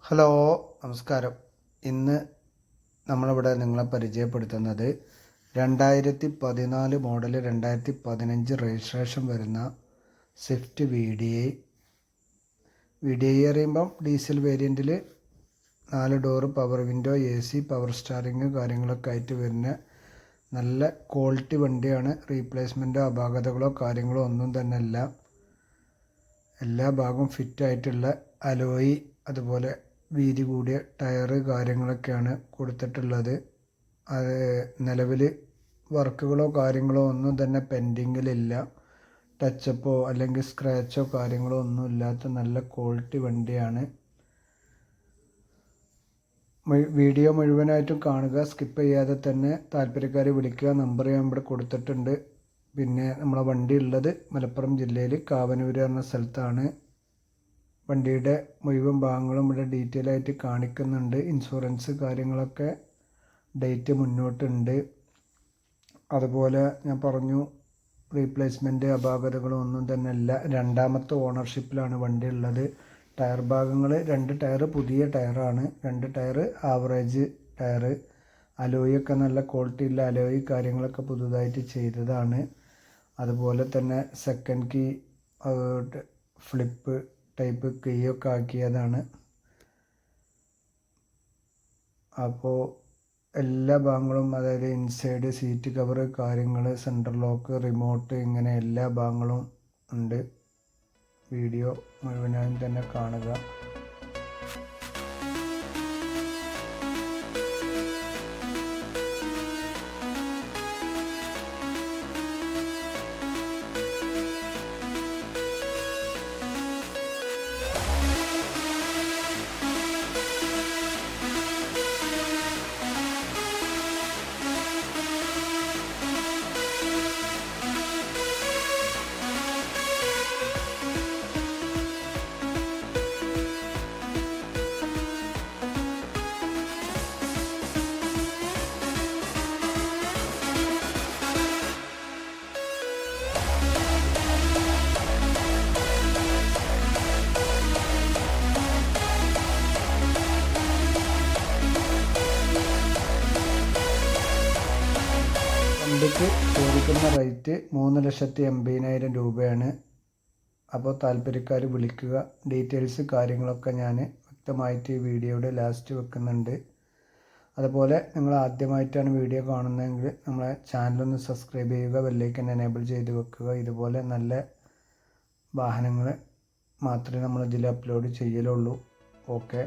Hello, നമസ്കാരം. ഇന്ന് നമ്മളിവിടെ നിങ്ങളെ പരിചയപ്പെടുത്തുന്നത് 2014 മോഡൽ 2015 രജിസ്ട്രേഷൻ വരുന്ന സ്വിഫ്റ്റ് വി ഡി ഐ അറിയുമ്പം ഡീസൽ വേരിയൻറ്റിൽ 4 door, power window, AC, power steering കാര്യങ്ങളൊക്കെ ആയിട്ട് വരുന്ന നല്ല ക്വാളിറ്റി വണ്ടിയാണ്. റീപ്ലേസ്മെൻറ്റോ അപാകതകളോ കാര്യങ്ങളോ ഒന്നും തന്നെ അല്ല. എല്ലാ ഭാഗവും ഫിറ്റായിട്ടുള്ള അലോയി, അതുപോലെ വീതി കൂടിയ ടയറ് കാര്യങ്ങളൊക്കെയാണ് കൊടുത്തിട്ടുള്ളത്. അത് നിലവിൽ വർക്കുകളോ കാര്യങ്ങളോ ഒന്നും തന്നെ പെൻഡിങ്ങിലില്ല. ടച്ചപ്പോ അല്ലെങ്കിൽ സ്ക്രാച്ചോ കാര്യങ്ങളോ ഒന്നും ഇല്ലാത്ത നല്ല ക്വാളിറ്റി വണ്ടിയാണ്. വീഡിയോ മുഴുവനായിട്ടും കാണുക, സ്കിപ്പ് ചെയ്യാതെ തന്നെ. താല്പര്യക്കാർ വിളിക്കുക, നമ്പർ ഞാൻ ഇവിടെ കൊടുത്തിട്ടുണ്ട്. പിന്നെ നമ്മളെ വണ്ടി ഉള്ളത് മലപ്പുറം ജില്ലയിൽ കാവനൂര് എന്ന സ്ഥലത്താണ്. വണ്ടിയുടെ മുഴുവൻ ഭാഗങ്ങളും ഇവിടെ ഡീറ്റെയിൽ ആയിട്ട് കാണിക്കുന്നുണ്ട്. ഇൻഷുറൻസ് കാര്യങ്ങളൊക്കെ ഡേറ്റ് മുന്നോട്ടുണ്ട്. അതുപോലെ ഞാൻ പറഞ്ഞു, റീപ്ലേസ്മെൻറ്റ് അപാകതകളോ ഒന്നും തന്നെ ഇല്ല. രണ്ടാമത്തെ ഓണർഷിപ്പിലാണ് വണ്ടി ഉള്ളത്. ടയർ ഭാഗങ്ങൾ 2 ടയർ പുതിയ ടയറാണ്, 2 ടയർ ആവറേജ് ടയർ. അലോയൊക്കെ നല്ല ക്വാളിറ്റി ഉള്ള അലോയി കാര്യങ്ങളൊക്കെ പുതുതായിട്ട് ചെയ്തതാണ്. അതുപോലെ തന്നെ സെക്കൻഡ് കീ ഫ്ലിപ്പ് ടൈപ്പ് കീയൊക്കെ ആക്കിയതാണ്. അപ്പോൾ എല്ലാ ഭാഗങ്ങളും, അതായത് ഇൻസൈഡ് സീറ്റ് കവർ കാര്യങ്ങൾ, സെൻട്രൽ ലോക്ക്, റിമോട്ട്, ഇങ്ങനെ എല്ലാ ഭാഗങ്ങളും ഉണ്ട്. വീഡിയോ മുഴുവനായും തന്നെ കാണുക. വണ്ടിക്ക് ചോദിക്കുന്ന റേറ്റ് 3,80,000 രൂപയാണ്. അപ്പോൾ താല്പര്യക്കാർ വിളിക്കുക. ഡീറ്റെയിൽസ് കാര്യങ്ങളൊക്കെ ഞാൻ വ്യക്തമായിട്ട് ഈ വീഡിയോയുടെ ലാസ്റ്റ് വെക്കുന്നുണ്ട്. അതുപോലെ നിങ്ങൾ ആദ്യമായിട്ടാണ് വീഡിയോ കാണുന്നതെങ്കിൽ നമ്മളെ ചാനലൊന്ന് സബ്സ്ക്രൈബ് ചെയ്യുക, ബെല്ലൈക്കൻ എനേബിൾ ചെയ്ത് വെക്കുക. ഇതുപോലെ നല്ല വാഹനങ്ങൾ മാത്രമേ നമ്മൾ ഇതിൽ അപ്ലോഡ് ചെയ്യലുള്ളൂ. ഓക്കെ.